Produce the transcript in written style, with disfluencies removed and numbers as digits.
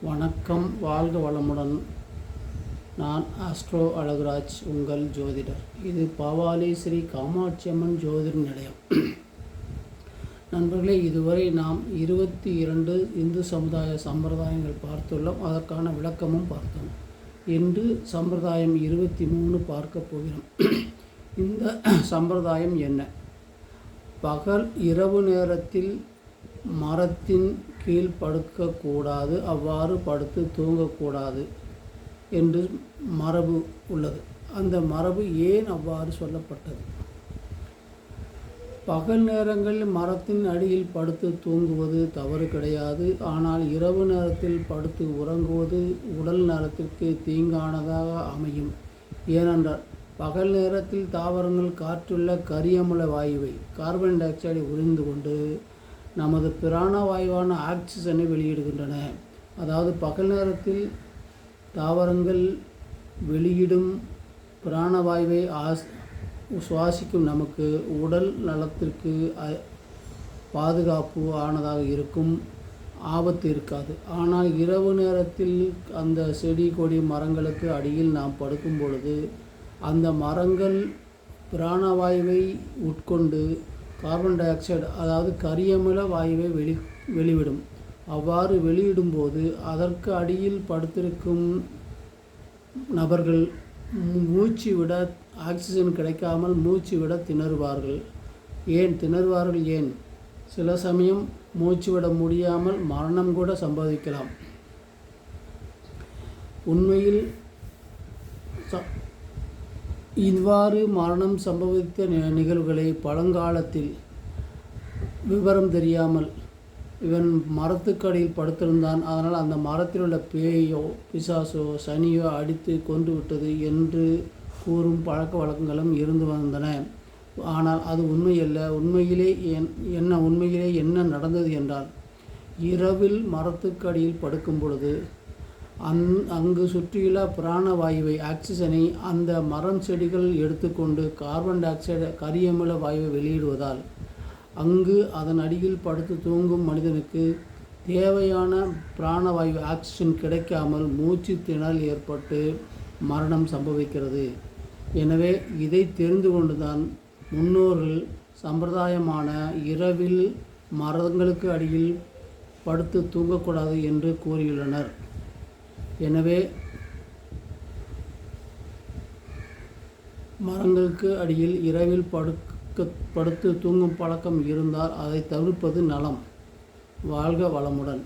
வணக்கம், வாழ்க வளமுடன். நான் ஆஸ்ட்ரோ அழகுராஜ், உங்கள் ஜோதிடர். இது பாவாலி ஸ்ரீ காமாட்சி அம்மன் ஜோதிட நிலையம். நண்பர்களே, இதுவரை நாம் 22 இந்து சமுதாய சம்பிரதாயங்கள் பார்த்துள்ளோம். அதற்கான விளக்கமும் பார்த்தோம். இன்று சம்பிரதாயம் 23 பார்க்க போகிறோம். இந்த சம்பிரதாயம் என்ன? பகல் இரவு நேரத்தில் மரத்தின் கீழ் படுக்கக்கூடாது, அவ்வாறு படுத்து தூங்கக்கூடாது என்று மரபு உள்ளது. அந்த மரபு ஏன் அவ்வாறு சொல்லப்பட்டது? பகல் நேரங்களில் மரத்தின் அடியில் படுத்து தூங்குவது தவறு கிடையாது. ஆனால் இரவு நேரத்தில் படுத்து உறங்குவது உடல் நலத்திற்கு தீங்கானதாக அமையும். ஏனென்றால் பகல் நேரத்தில் தாவரங்கள் காற்றுள்ள கரியமில வாயுவை, கார்பன் டை ஆக்சைடை உறிந்து கொண்டு நமது பிராணவாயுவான ஆக்சிஜனை வெளியிடுகின்றன. அதாவது பகல் நேரத்தில் தாவரங்கள் வெளியிடும் பிராணவாயுவை சுவாசிக்கும் நமக்கு உடல் நலத்திற்கு பாதுகாப்பு ஆனதாக இருக்கும், ஆபத்து இருக்காது. ஆனால் இரவு நேரத்தில் அந்த செடி கொடி மரங்களுக்கு அடியில் நாம் படுக்கும் பொழுது அந்த மரங்கள் பிராணவாயுவை உட்கொண்டு கார்பன் டை ஆக்சைடு, அதாவது கரியமில வாயுவை வெளிவிடும். அவ்வாறு வெளியிடும்போது அதற்கு அடியில் படுத்திருக்கும் நபர்கள் மூச்சு விட ஆக்சிஜன் கிடைக்காமல் மூச்சு விட திணறுவார்கள். ஏன் சில சமயம் மூச்சு விட முடியாமல் மரணம் கூட சம்பவிக்கலாம். உண்மையில் இவ்வாறு மரணம் சம்பவித்த நிகழ்வுகளை பழங்காலத்தில் விவரம் தெரியாமல் இவன் மரத்துக்கடியில் படுத்திருந்தான், அதனால் அந்த மரத்தில் உள்ள பேயோ பிசாசோ சனியோ அடித்து கொண்டு விட்டது என்று கூறும் பழக்க வழக்கங்களும் இருந்து வந்தன. ஆனால் அது உண்மையல்ல. உண்மையிலே என்ன நடந்தது என்றால், இரவில் மரத்துக்கடியில் படுக்கும் பொழுது அங்கு சுற்றியுள்ள பிராணவாயுவை, ஆக்சிஜனை அந்த மரம் செடிகள் எடுத்துக்கொண்டு கார்பன் டை ஆக்சைடு கரியமில வாயுவை வெளியிடுவதால் அங்கு அதன் அடியில் படுத்து தூங்கும் மனிதனுக்கு தேவையான பிராணவாயு ஆக்சிஜன் கிடைக்காமல் மூச்சு திணறல் ஏற்பட்டு மரணம் சம்பவிக்கிறது. எனவே இதை தெரிந்து கொண்டுதான் முன்னோர்கள் சம்பிரதாயமான இரவில் மரங்களுக்கு அடியில் படுத்து தூங்கக்கூடாது என்று கூறியுள்ளனர். எனவே மரங்களுக்கு அடியில் இரவில் படுத்து தூங்கும் பழக்கம் இருந்தால் அதை தவிர்ப்பது நலம். வாழ்க வளமுடன்.